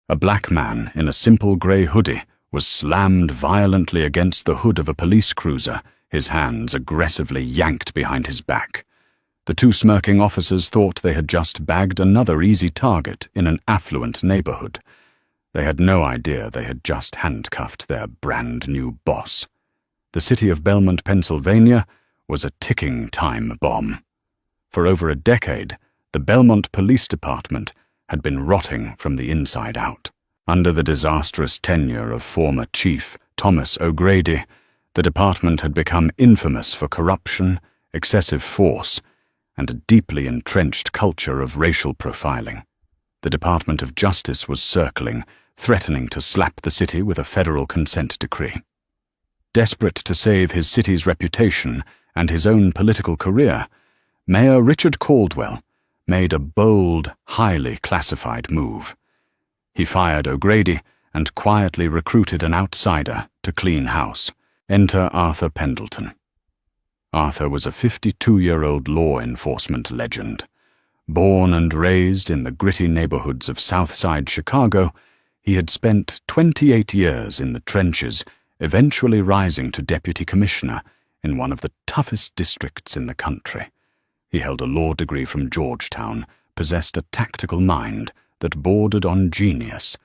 A black man in a simple grey hoodie was slammed violently against the hood of a police cruiser, his hands aggressively yanked behind his back. The two smirking officers thought they had just bagged another easy target in an affluent neighborhood. They had no idea they had just handcuffed their brand-new boss. The city of Belmont, Pennsylvania, was a ticking time bomb. For over a decade, the Belmont Police Department had been rotting from the inside out. Under the disastrous tenure of former Chief Thomas O'Grady, the department had become infamous for corruption, excessive force, and a deeply entrenched culture of racial profiling. The Department of Justice was circling, threatening to slap the city with a federal consent decree. Desperate to save his city's reputation and his own political career, Mayor Richard Caldwell made a bold, highly classified move. He fired O'Grady and quietly recruited an outsider to clean house. Enter Arthur Pendleton. Arthur was a 52-year-old law enforcement legend. Born and raised in the gritty neighborhoods of Southside Chicago, he had spent 28 years in the trenches, eventually rising to deputy commissioner in one of the toughest districts in the country. He held a law degree from Georgetown, possessed a tactical mind that bordered on genius,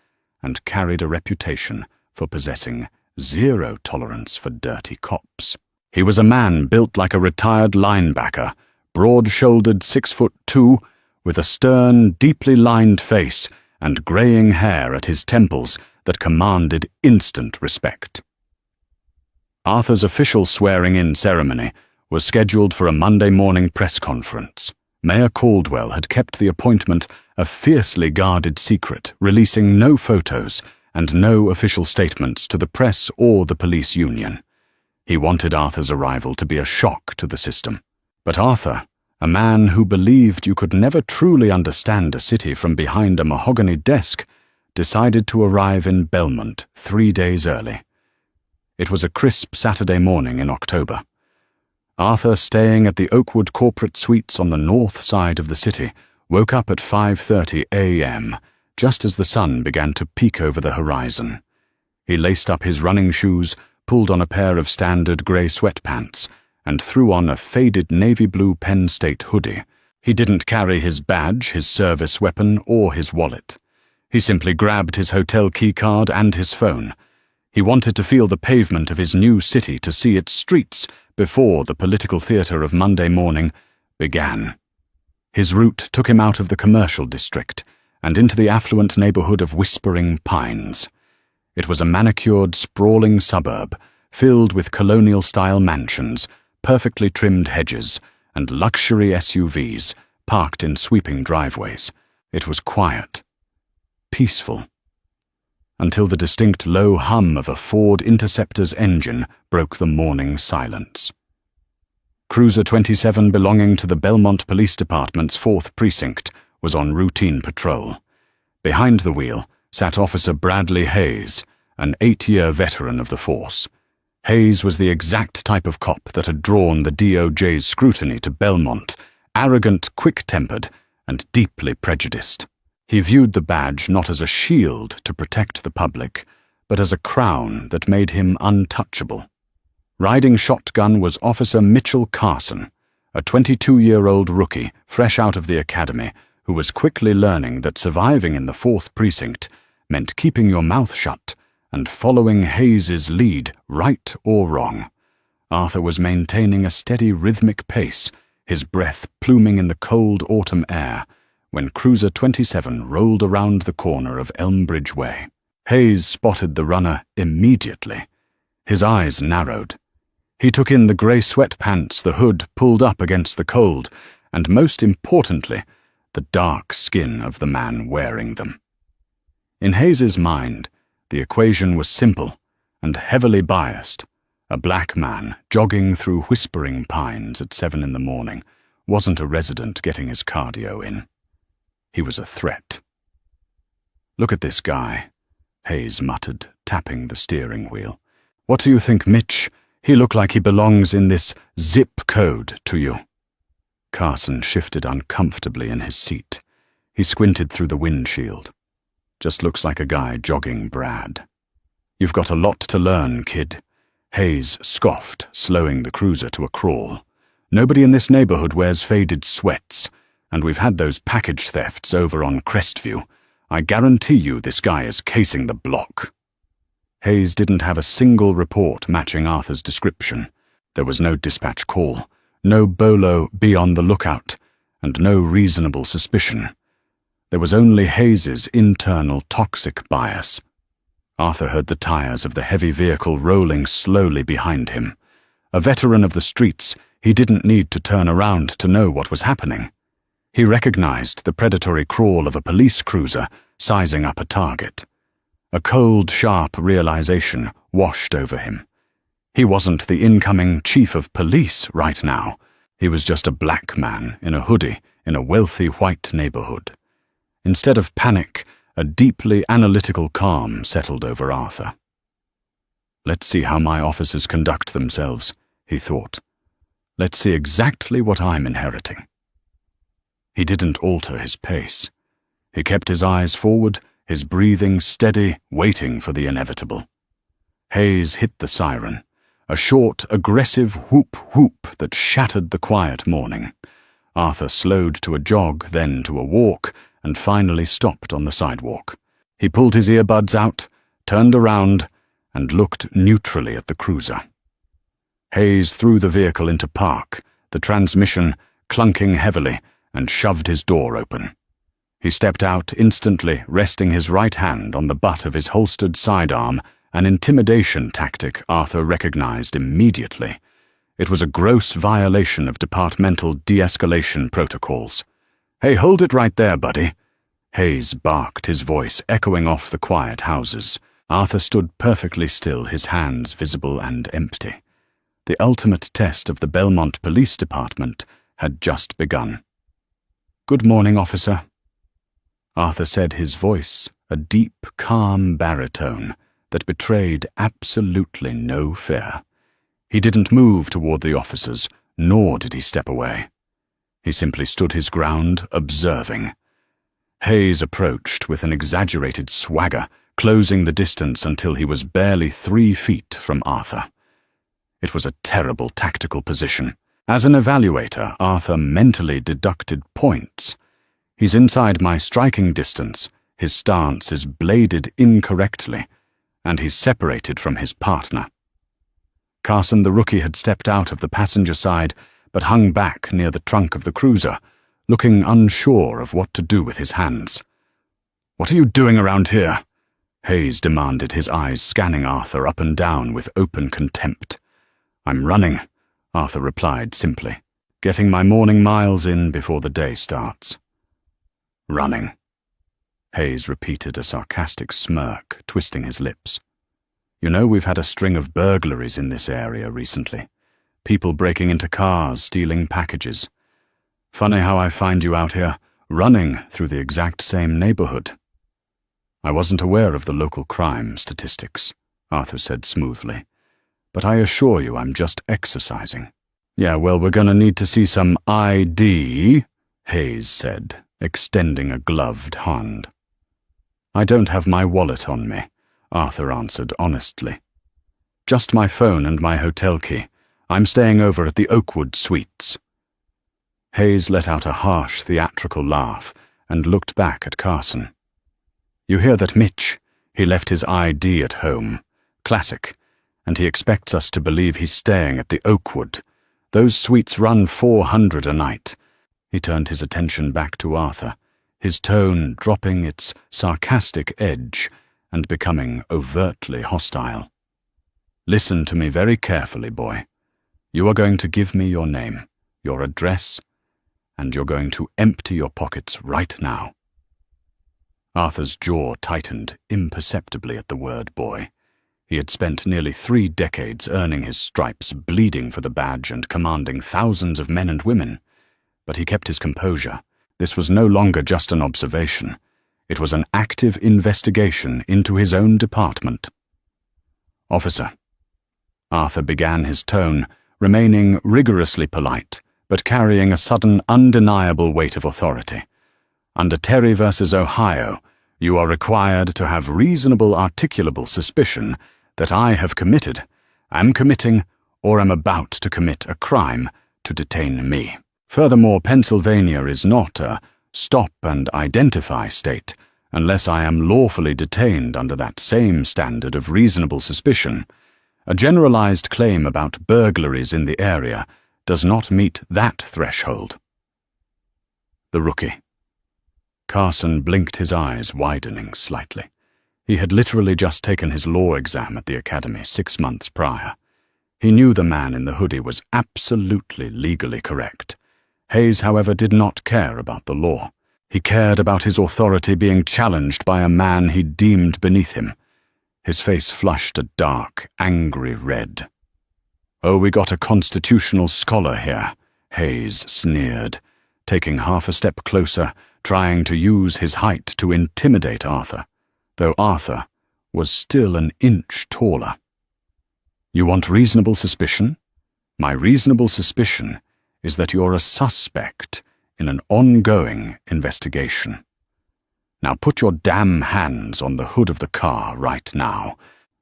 and carried a reputation for possessing zero tolerance for dirty cops. He was a man built like a retired linebacker, broad-shouldered 6'2", with a stern, deeply lined face and graying hair at his temples that commanded instant respect. Arthur's official swearing-in ceremony was scheduled for a Monday morning press conference. Mayor Caldwell had kept the appointment a fiercely guarded secret, releasing no photos and no official statements to the press or the police union. He wanted Arthur's arrival to be a shock to the system. But Arthur, a man who believed you could never truly understand a city from behind a mahogany desk, decided to arrive in Belmont 3 days early. It was a crisp Saturday morning in October. Arthur, staying at the Oakwood Corporate Suites on the north side of the city, woke up at 5:30 a.m., just as the sun began to peek over the horizon. He laced up his running shoes, pulled on a pair of standard grey sweatpants, and threw on a faded navy blue Penn State hoodie. He didn't carry his badge, his service weapon, or his wallet. He simply grabbed his hotel keycard and his phone. He wanted to feel the pavement of his new city, to see its streets before the political theatre of Monday morning began. His route took him out of the commercial district and into the affluent neighborhood of Whispering Pines. It was a manicured, sprawling suburb filled with colonial-style mansions, perfectly trimmed hedges, and luxury SUVs parked in sweeping driveways. It was quiet, peaceful, until the distinct low hum of a Ford Interceptor's engine broke the morning silence. Cruiser 27, belonging to the Belmont Police Department's 4th Precinct, was on routine patrol. Behind the wheel sat Officer Bradley Hayes, an 8-year veteran of the force. Hayes was the exact type of cop that had drawn the DOJ's scrutiny to Belmont, arrogant, quick-tempered, and deeply prejudiced. He viewed the badge not as a shield to protect the public, but as a crown that made him untouchable. Riding shotgun was Officer Mitchell Carson, a 22-year-old rookie fresh out of the academy who was quickly learning that surviving in the 4th Precinct meant keeping your mouth shut and following Hayes's lead, right or wrong. Arthur was maintaining a steady rhythmic pace, his breath pluming in the cold autumn air, when Cruiser 27 rolled around the corner of Elmbridge Way. Hayes spotted the runner immediately. His eyes narrowed. He took in the grey sweatpants, the hood pulled up against the cold, and most importantly, the dark skin of the man wearing them. In Hayes's mind, the equation was simple and heavily biased. A black man jogging through Whispering Pines at 7 in the morning wasn't a resident getting his cardio in. He was a threat. "Look at this guy," Hayes muttered, tapping the steering wheel. "What do you think, Mitch? He looked like he belongs in this zip code to you." Carson shifted uncomfortably in his seat. He squinted through the windshield. Just looks like a guy jogging Brad. You've got a lot to learn, kid. Hayes scoffed, slowing the cruiser to a crawl. Nobody in this neighborhood wears faded sweats, and we've had those package thefts over on Crestview. I guarantee you this guy is casing the block. Hayes didn't have a single report matching Arthur's description. There was no dispatch call, no bolo be on the lookout, and no reasonable suspicion. There was only Hayes's internal toxic bias. Arthur heard the tires of the heavy vehicle rolling slowly behind him. A veteran of the streets, he didn't need to turn around to know what was happening. He recognized the predatory crawl of a police cruiser sizing up a target. A cold, sharp realization washed over him. He wasn't the incoming chief of police right now. He was just a black man in a hoodie in a wealthy white neighborhood. Instead of panic, a deeply analytical calm settled over Arthur. Let's see how my officers conduct themselves, he thought. Let's see exactly what I'm inheriting. He didn't alter his pace. He kept his eyes forward, his breathing steady, waiting for the inevitable. Hayes hit the siren, a short, aggressive whoop-whoop that shattered the quiet morning. Arthur slowed to a jog, then to a walk, and finally stopped on the sidewalk. He pulled his earbuds out, turned around, and looked neutrally at the cruiser. Hayes threw the vehicle into park, the transmission clunking heavily, and shoved his door open. He stepped out instantly, resting his right hand on the butt of his holstered sidearm, an intimidation tactic Arthur recognized immediately. It was a gross violation of departmental de-escalation protocols. "Hey, hold it right there, buddy." Hayes barked, his voice echoing off the quiet houses. Arthur stood perfectly still, his hands visible and empty. The ultimate test of the Belmont Police Department had just begun. "Good morning, officer." Arthur said, his voice a deep, calm baritone that betrayed absolutely no fear. He didn't move toward the officers, nor did he step away. He simply stood his ground, observing. Hayes approached with an exaggerated swagger, closing the distance until he was barely 3 feet from Arthur. It was a terrible tactical position. As an evaluator, Arthur mentally deducted points. He's inside my striking distance, his stance is bladed incorrectly, and he's separated from his partner. Carson the rookie had stepped out of the passenger side, but hung back near the trunk of the cruiser, looking unsure of what to do with his hands. "What are you doing around here?" Hayes demanded, his eyes scanning Arthur up and down with open contempt. "I'm running," Arthur replied simply, "getting my morning miles in before the day starts." "Running," Hayes repeated, a sarcastic smirk twisting his lips. "You know we've had a string of burglaries in this area recently. People breaking into cars, stealing packages. Funny how I find you out here, running through the exact same neighborhood." "I wasn't aware of the local crime statistics," Arthur said smoothly. "But I assure you I'm just exercising." "Yeah, well, we're gonna need to see some ID," Hayes said, extending a gloved hand. "I don't have my wallet on me," Arthur answered honestly. "Just my phone and my hotel key. I'm staying over at the Oakwood Suites." Hayes let out a harsh, theatrical laugh and looked back at Carson. "You hear that, Mitch? He left his ID at home. Classic. And he expects us to believe he's staying at the Oakwood. Those suites run $400 a night." He turned his attention back to Arthur, his tone dropping its sarcastic edge and becoming overtly hostile. "Listen to me very carefully, boy. You are going to give me your name, your address, and you're going to empty your pockets right now." Arthur's jaw tightened imperceptibly at the word boy. He had spent nearly 3 decades earning his stripes, bleeding for the badge and commanding thousands of men and women. But he kept his composure. This was no longer just an observation. It was an active investigation into his own department. "Officer," Arthur began, his tone remaining rigorously polite, but carrying a sudden, undeniable weight of authority. "Under Terry versus Ohio, You are required to have reasonable articulable suspicion that I have committed, am committing, or am about to commit a crime to detain me. Furthermore, Pennsylvania is not a stop and identify state unless I am lawfully detained under that same standard of reasonable suspicion. A generalized claim about burglaries in the area does not meet that threshold. The rookie. Carson blinked, his eyes widening slightly. He had literally just taken his law exam at the academy 6 months prior. He knew the man in the hoodie was absolutely legally correct. Hayes, however, did not care about the law. He cared about his authority being challenged by a man he deemed beneath him. His face flushed a dark, angry red. "Oh, we got a constitutional scholar here," Hayes sneered, taking half a step closer, trying to use his height to intimidate Arthur, though Arthur was still an inch taller. "You want reasonable suspicion? My reasonable suspicion is that you're a suspect in an ongoing investigation. Now put your damn hands on the hood of the car right now."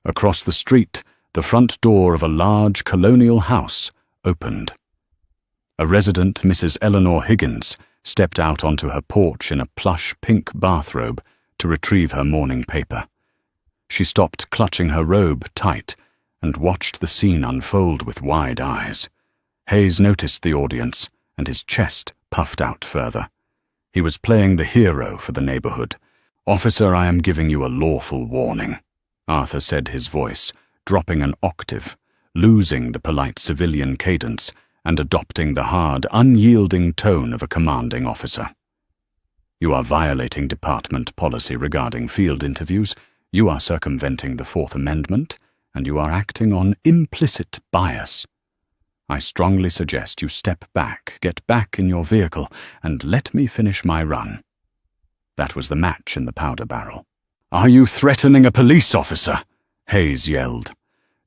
Across the street, the front door of a large colonial house opened. A resident, Mrs. Eleanor Higgins, stepped out onto her porch in a plush pink bathrobe to retrieve her morning paper. She stopped clutching her robe tight and watched the scene unfold with wide eyes. Hayes noticed the audience, and his chest puffed out further. He was playing the hero for the neighborhood. "Officer, I am giving you a lawful warning," Arthur said, his voice dropping an octave, losing the polite civilian cadence and adopting the hard, unyielding tone of a commanding officer. "You are violating department policy regarding field interviews, you are circumventing the Fourth Amendment, and you are acting on implicit bias. I strongly suggest you step back, get back in your vehicle, and let me finish my run." That was the match in the powder barrel. "Are you threatening a police officer?" Hayes yelled.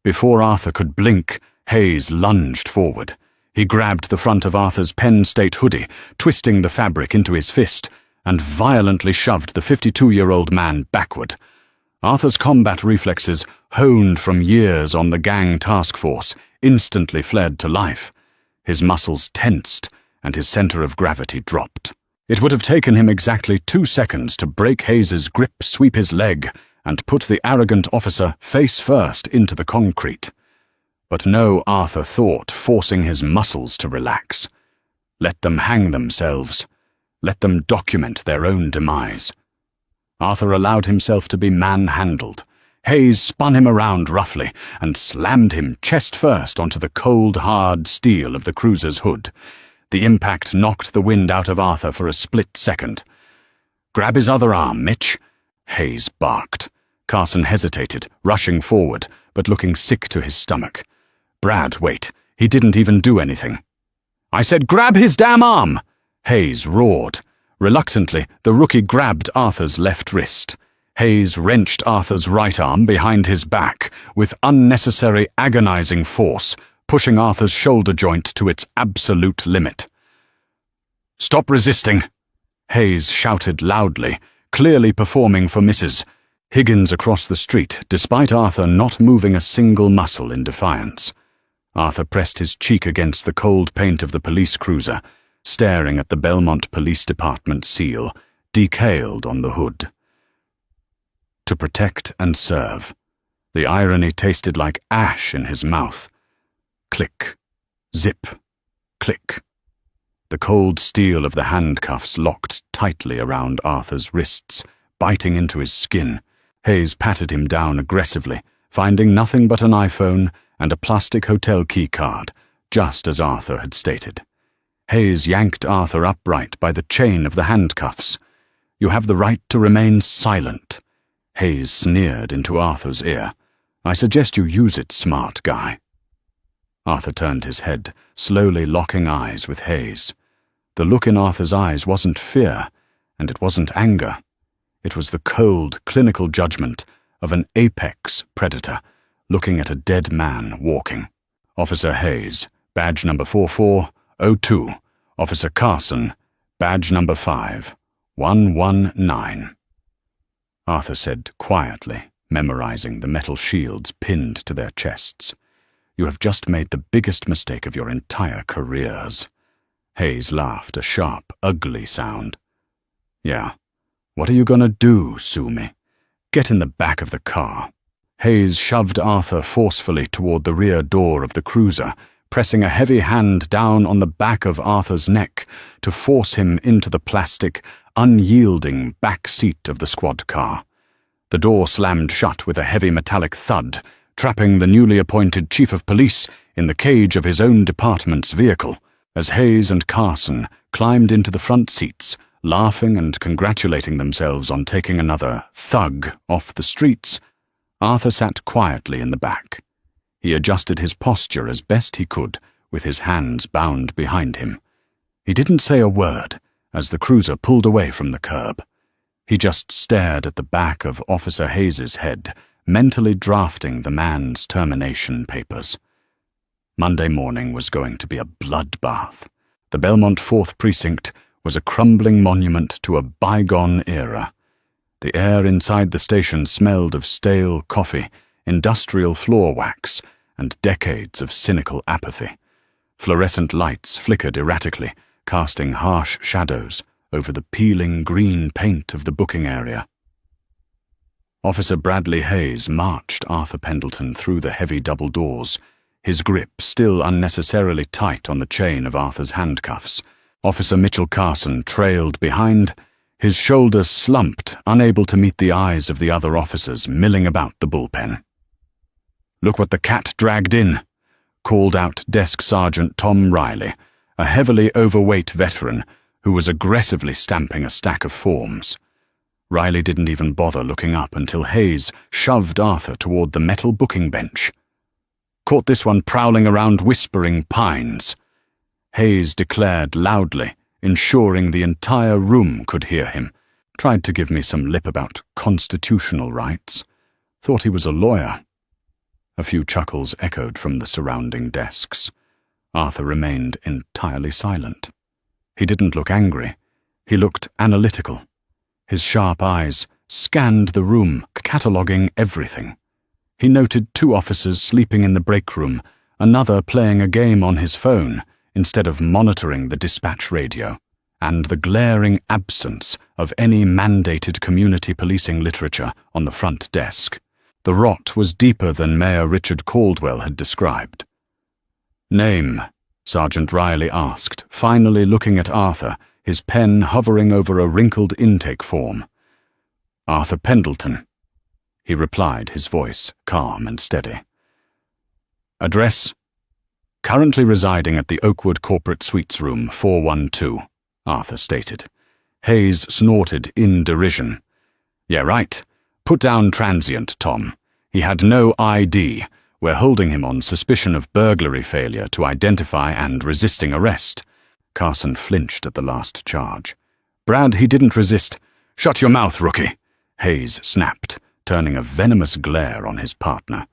Before Arthur could blink, Hayes lunged forward. He grabbed the front of Arthur's Penn State hoodie, twisting the fabric into his fist, and violently shoved the 52-year-old man backward. Arthur's combat reflexes, honed from years on the gang task force, instantly fled to life. His muscles tensed, and his center of gravity dropped. It would have taken him exactly 2 seconds to break Hayes's grip, sweep his leg, and put the arrogant officer face first into the concrete. But no, Arthur thought, forcing his muscles to relax. Let them hang themselves. Let them document their own demise. Arthur allowed himself to be manhandled. Hayes spun him around roughly and slammed him chest first onto the cold, hard steel of the cruiser's hood. The impact knocked the wind out of Arthur for a split second. "Grab his other arm, Mitch," Hayes barked. Carson hesitated, rushing forward, but looking sick to his stomach. "Brad, wait. He didn't even do anything." "I said grab his damn arm!" Hayes roared. Reluctantly, the rookie grabbed Arthur's left wrist. Hayes wrenched Arthur's right arm behind his back with unnecessary, agonizing force, pushing Arthur's shoulder joint to its absolute limit. "Stop resisting!" Hayes shouted loudly, clearly performing for Mrs. Higgins across the street, despite Arthur not moving a single muscle in defiance. Arthur pressed his cheek against the cold paint of the police cruiser, staring at the Belmont Police Department seal, decaled on the hood. To protect and serve. The irony tasted like ash in his mouth. Click. Zip. Click. The cold steel of the handcuffs locked tightly around Arthur's wrists, biting into his skin. Hayes patted him down aggressively, finding nothing but an iPhone and a plastic hotel key card, just as Arthur had stated. Hayes yanked Arthur upright by the chain of the handcuffs. "You have the right to remain silent," Hayes sneered into Arthur's ear. "I suggest you use it, smart guy." Arthur turned his head, slowly locking eyes with Hayes. The look in Arthur's eyes wasn't fear, and it wasn't anger. It was the cold, clinical judgment of an apex predator looking at a dead man walking. "Officer Hayes, badge number 4402. Officer Carson, badge number 5119. Arthur said quietly, memorizing the metal shields pinned to their chests. "You have just made the biggest mistake of your entire careers." Hayes laughed, a sharp, ugly sound. "Yeah. What are you gonna do, sue me? Get in the back of the car." Hayes shoved Arthur forcefully toward the rear door of the cruiser, pressing a heavy hand down on the back of Arthur's neck to force him into the plastic, unyielding back seat of the squad car. The door slammed shut with a heavy metallic thud, trapping the newly appointed chief of police in the cage of his own department's vehicle, as Hayes and Carson climbed into the front seats, laughing and congratulating themselves on taking another thug off the streets. Arthur sat quietly in the back. He adjusted his posture as best he could, with his hands bound behind him. He didn't say a word as the cruiser pulled away from the curb. He just stared at the back of Officer Hayes's head, mentally drafting the man's termination papers. Monday morning was going to be a bloodbath. The Belmont 4th Precinct was a crumbling monument to a bygone era. The air inside the station smelled of stale coffee, industrial floor wax, and decades of cynical apathy. Fluorescent lights flickered erratically, casting harsh shadows over the peeling green paint of the booking area. Officer Bradley Hayes marched Arthur Pendleton through the heavy double doors, his grip still unnecessarily tight on the chain of Arthur's handcuffs. Officer Mitchell Carson trailed behind, his shoulders slumped, unable to meet the eyes of the other officers milling about the bullpen. "Look what the cat dragged in," called out Desk Sergeant Tom Riley, a heavily overweight veteran who was aggressively stamping a stack of forms. Riley didn't even bother looking up until Hayes shoved Arthur toward the metal booking bench. "Caught this one prowling around Whispering Pines," Hayes declared loudly, ensuring the entire room could hear him. "Tried to give me some lip about constitutional rights. Thought he was a lawyer." A few chuckles echoed from the surrounding desks. Arthur remained entirely silent. He didn't look angry. He looked analytical. His sharp eyes scanned the room, cataloguing everything. He noted 2 officers sleeping in the break room, another playing a game on his phone instead of monitoring the dispatch radio, and the glaring absence of any mandated community policing literature on the front desk. The rot was deeper than Mayor Richard Caldwell had described. "Name?" Sergeant Riley asked, finally looking at Arthur, his pen hovering over a wrinkled intake form. "Arthur Pendleton," he replied, his voice calm and steady. "Address?" "Currently residing at the Oakwood Corporate Suites Room 412, Arthur stated. Hayes snorted in derision. "Yeah, right. Put down transient, Tom. He had no ID. We're holding him on suspicion of burglary failure to identify and resisting arrest." Carson flinched at the last charge. "Brad, he didn't resist." "Shut your mouth, rookie," Hayes snapped, turning a venomous glare on his partner.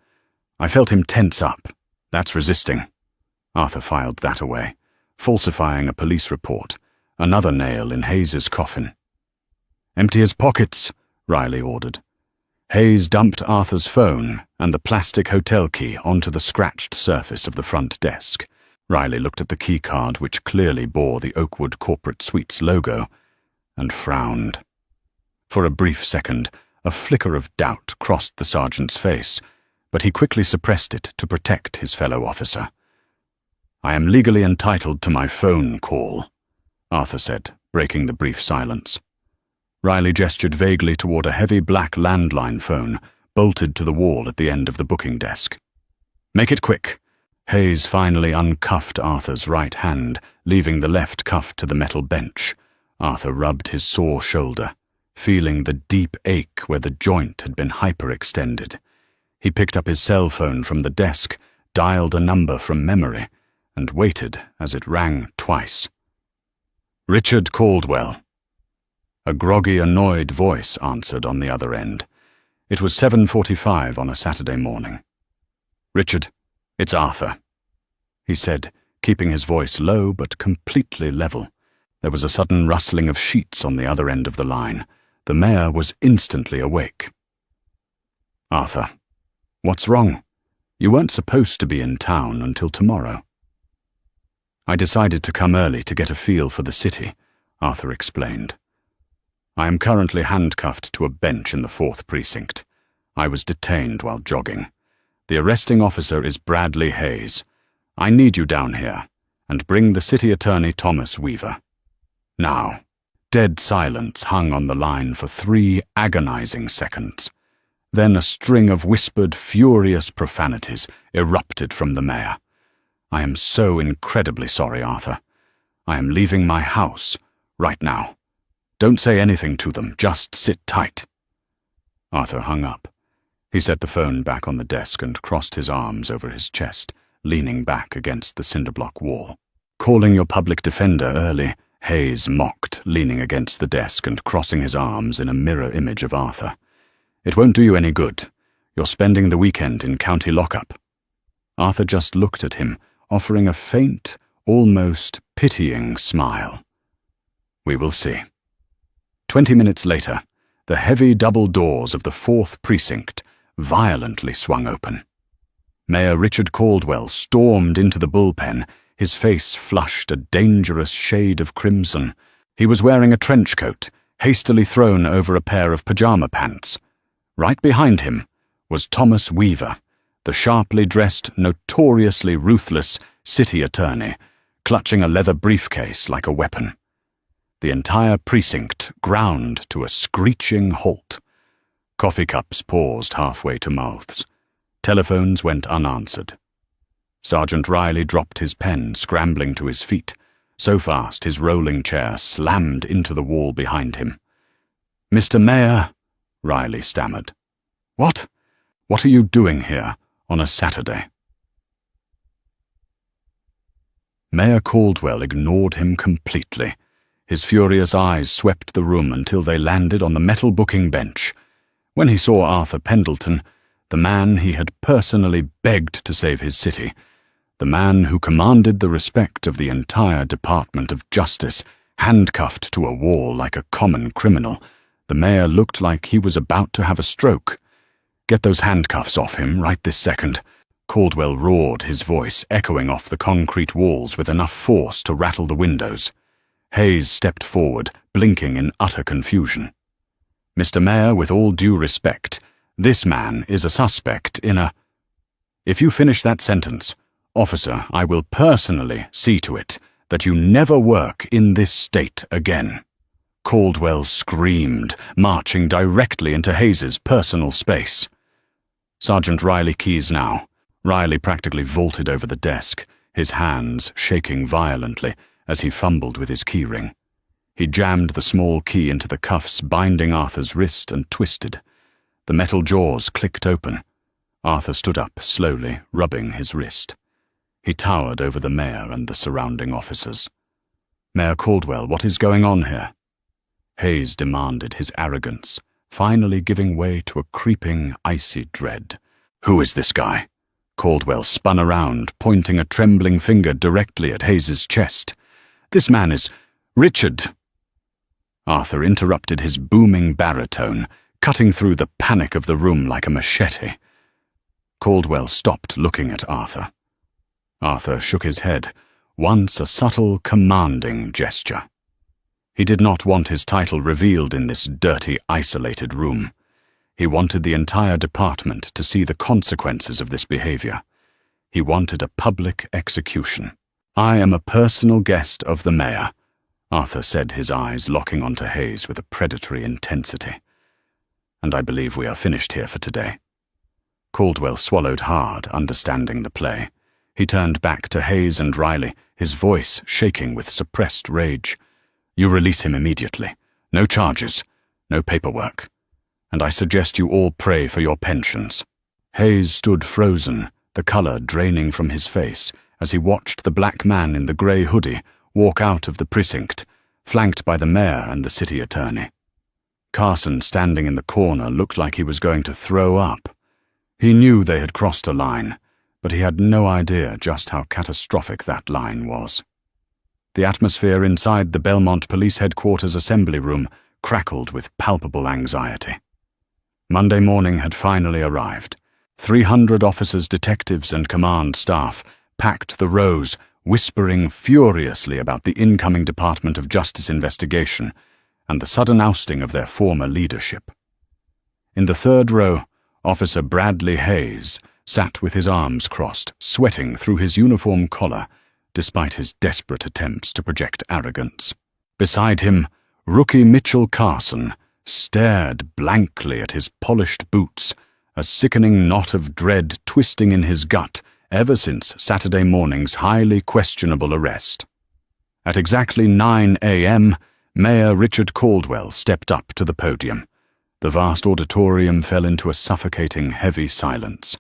"I felt him tense up. That's resisting." Arthur filed that away, falsifying a police report, another nail in Hayes's coffin. "Empty his pockets," Riley ordered. Hayes dumped Arthur's phone and the plastic hotel key onto the scratched surface of the front desk. Riley looked at the key card, which clearly bore the Oakwood Corporate Suites logo, and frowned. For a brief second, a flicker of doubt crossed the sergeant's face, but he quickly suppressed it to protect his fellow officer. "I am legally entitled to my phone call," Arthur said, breaking the brief silence. Riley gestured vaguely toward a heavy black landline phone bolted to the wall at the end of the booking desk. "Make it quick." Hayes finally uncuffed Arthur's right hand, leaving the left cuff to the metal bench. Arthur rubbed his sore shoulder, feeling the deep ache where the joint had been hyperextended. He picked up his cell phone from the desk, dialed a number from memory, and waited as it rang twice. "Richard Caldwell." A groggy, annoyed voice answered on the other end. It was 7:45 on a Saturday morning. "Richard, it's Arthur," he said, keeping his voice low but completely level. There was a sudden rustling of sheets on the other end of the line, The mayor was instantly awake. "Arthur, what's wrong? You weren't supposed to be in town until tomorrow." "I decided to come early to get a feel for the city," Arthur explained. "I am currently handcuffed to a bench in the 4th precinct. I was detained while jogging. The arresting officer is Bradley Hayes. I need you down here, and bring the city attorney Thomas Weaver. Now." Dead silence hung on the line for 3 agonizing seconds. Then a string of whispered, furious profanities erupted from the mayor. "I am so incredibly sorry, Arthur. I am leaving my house right now. Don't say anything to them, just sit tight." Arthur hung up. He set the phone back on the desk and crossed his arms over his chest, leaning back against the cinder-block wall. "Calling your public defender early," Hayes mocked, leaning against the desk and crossing his arms in a mirror image of Arthur. "It won't do you any good. You're spending the weekend in county lockup." Arthur just looked at him, offering a faint, almost pitying smile. "We will see." 20 minutes later, the heavy double doors of the 4th precinct violently swung open. Mayor Richard Caldwell stormed into the bullpen, his face flushed a dangerous shade of crimson. He was wearing a trench coat, hastily thrown over a pair of pajama pants. Right behind him was Thomas Weaver, the sharply dressed, notoriously ruthless city attorney, clutching a leather briefcase like a weapon. The entire precinct ground to a screeching halt. Coffee cups paused halfway to mouths. Telephones went unanswered. Sergeant Riley dropped his pen, scrambling to his feet. So fast his rolling chair slammed into the wall behind him. "Mr. Mayor," Riley stammered. What are you doing here on a Saturday?" Mayor Caldwell ignored him completely. His furious eyes swept the room until they landed on the metal booking bench. When he saw Arthur Pendleton, the man he had personally begged to save his city, the man who commanded the respect of the entire Department of Justice, handcuffed to a wall like a common criminal, the mayor looked like he was about to have a stroke. "Get those handcuffs off him right this second," Caldwell roared, his voice echoing off the concrete walls with enough force to rattle the windows. Hayes stepped forward, blinking in utter confusion. "Mr. Mayor, with all due respect, this man is a suspect in a—" "If you finish that sentence, officer, I will personally see to it that you never work in this state again," Caldwell screamed, marching directly into Hayes's personal space. "Sergeant Riley keys now." Riley practically vaulted over the desk, his hands shaking violently as he fumbled with his keyring. He jammed the small key into the cuffs binding Arthur's wrist and twisted. The metal jaws clicked open. Arthur stood up slowly, rubbing his wrist. He towered over the mayor and the surrounding officers. "Mayor Caldwell, what is going on here?" Hayes demanded, his arrogance finally giving way to a creeping, icy dread. "Who is this guy?" Caldwell spun around, pointing a trembling finger directly at Hayes's chest. "This man is Richard." Arthur interrupted his booming baritone, cutting through the panic of the room like a machete. Caldwell stopped looking at Arthur. Arthur shook his head, once a subtle, commanding gesture. He did not want his title revealed in this dirty, isolated room. He wanted the entire department to see the consequences of this behavior. He wanted a public execution. "I am a personal guest of the mayor," Arthur said, his eyes locking onto Hayes with a predatory intensity. "And I believe we are finished here for today." Caldwell swallowed hard, understanding the play. He turned back to Hayes and Riley, his voice shaking with suppressed rage. "You release him immediately. No charges, no paperwork. And I suggest you all pray for your pensions." Hayes stood frozen, the color draining from his face, as he watched the black man in the grey hoodie walk out of the precinct, flanked by the mayor and the city attorney. Carson, standing in the corner, looked like he was going to throw up. He knew they had crossed a line, but he had no idea just how catastrophic that line was. The atmosphere inside the Belmont Police Headquarters assembly room crackled with palpable anxiety. Monday morning had finally arrived. 300 officers, detectives, and command staff packed the rows, whispering furiously about the incoming Department of Justice investigation and the sudden ousting of their former leadership. In the third row, Officer Bradley Hayes sat with his arms crossed, sweating through his uniform collar, despite his desperate attempts to project arrogance. Beside him, Rookie Mitchell Carson stared blankly at his polished boots, a sickening knot of dread twisting in his gut ever since Saturday morning's highly questionable arrest. At exactly 9 a.m., Mayor Richard Caldwell stepped up to the podium. The vast auditorium fell into a suffocating, heavy silence.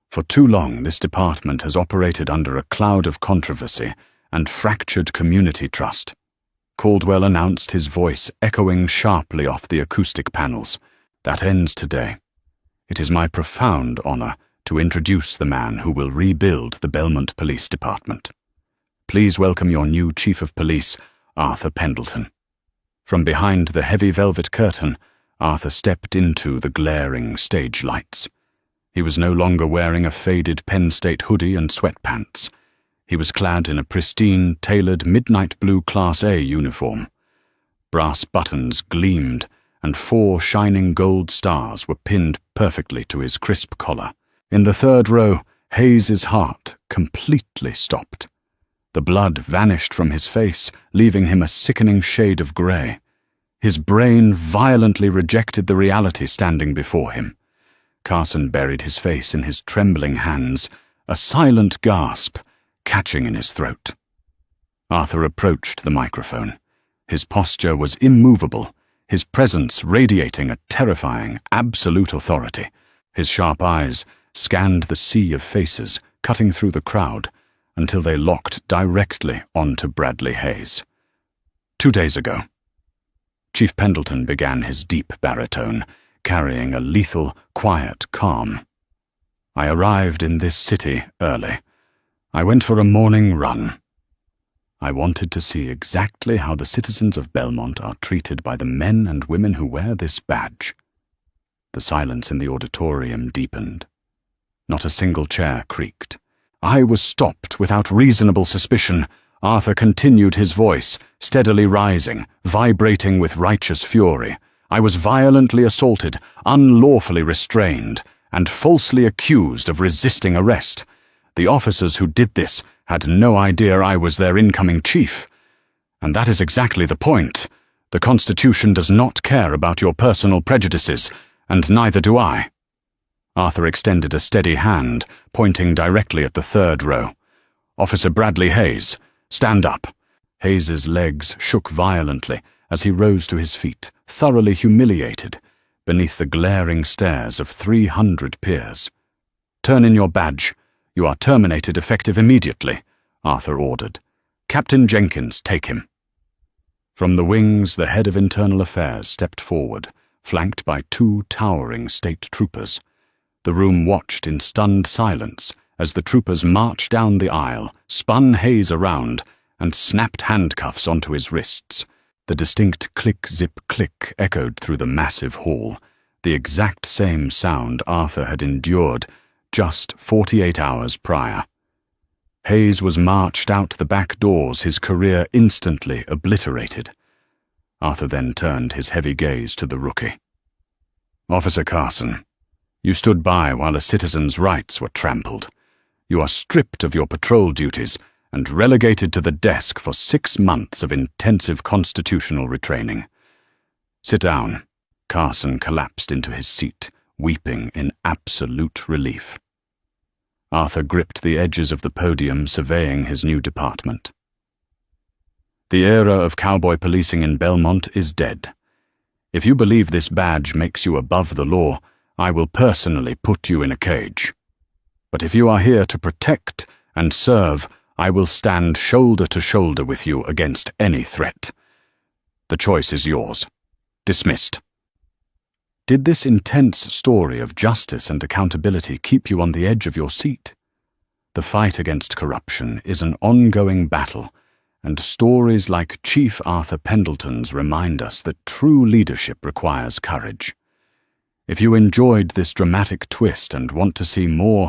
For too long, this department has operated under a cloud of controversy and fractured community trust. Caldwell announced, his voice echoing sharply off the acoustic panels. That ends today. It is my profound honor to introduce the man who will rebuild the Belmont Police Department. Please welcome your new Chief of Police, Arthur Pendleton. From behind the heavy velvet curtain, Arthur stepped into the glaring stage lights. He was no longer wearing a faded Penn State hoodie and sweatpants. He was clad in a pristine, tailored midnight blue Class A uniform. Brass buttons gleamed, and 4 shining gold stars were pinned perfectly to his crisp collar. In the third row, Hayes's heart completely stopped. The blood vanished from his face, leaving him a sickening shade of grey. His brain violently rejected the reality standing before him. Carson buried his face in his trembling hands, a silent gasp catching in his throat. Arthur approached the microphone. His posture was immovable, his presence radiating a terrifying, absolute authority. His sharp eyes scanned the sea of faces, cutting through the crowd, until they locked directly onto Bradley Hayes. 2 days ago, Chief Pendleton began his deep baritone, carrying a lethal, quiet calm. I arrived in this city early. I went for a morning run. I wanted to see exactly how the citizens of Belmont are treated by the men and women who wear this badge. The silence in the auditorium deepened. Not a single chair creaked. I was stopped without reasonable suspicion. Arthur continued, his voice steadily rising, vibrating with righteous fury. I was violently assaulted, unlawfully restrained, and falsely accused of resisting arrest. The officers who did this had no idea I was their incoming chief. And that is exactly the point. The Constitution does not care about your personal prejudices, and neither do I. Arthur extended a steady hand, pointing directly at the third row. Officer Bradley Hayes, stand up. Hayes's legs shook violently as he rose to his feet, thoroughly humiliated, beneath the glaring stares of 300 peers. Turn in your badge. You are terminated effective immediately, Arthur ordered. Captain Jenkins, take him. From the wings, the head of Internal Affairs stepped forward, flanked by 2 towering state troopers. The room watched in stunned silence as the troopers marched down the aisle, spun Hayes around, and snapped handcuffs onto his wrists. The distinct click-zip-click echoed through the massive hall, the exact same sound Arthur had endured just 48 hours prior. Hayes was marched out the back doors, his career instantly obliterated. Arthur then turned his heavy gaze to the rookie. Officer Carson, you stood by while a citizen's rights were trampled. You are stripped of your patrol duties and relegated to the desk for 6 months of intensive constitutional retraining. Sit down. Carson collapsed into his seat, weeping in absolute relief. Arthur gripped the edges of the podium, surveying his new department. The era of cowboy policing in Belmont is dead. If you believe this badge makes you above the law, I will personally put you in a cage. But if you are here to protect and serve, I will stand shoulder to shoulder with you against any threat. The choice is yours. Dismissed. Did this intense story of justice and accountability keep you on the edge of your seat? The fight against corruption is an ongoing battle, and stories like Chief Arthur Pendleton's remind us that true leadership requires courage. If you enjoyed this dramatic twist and want to see more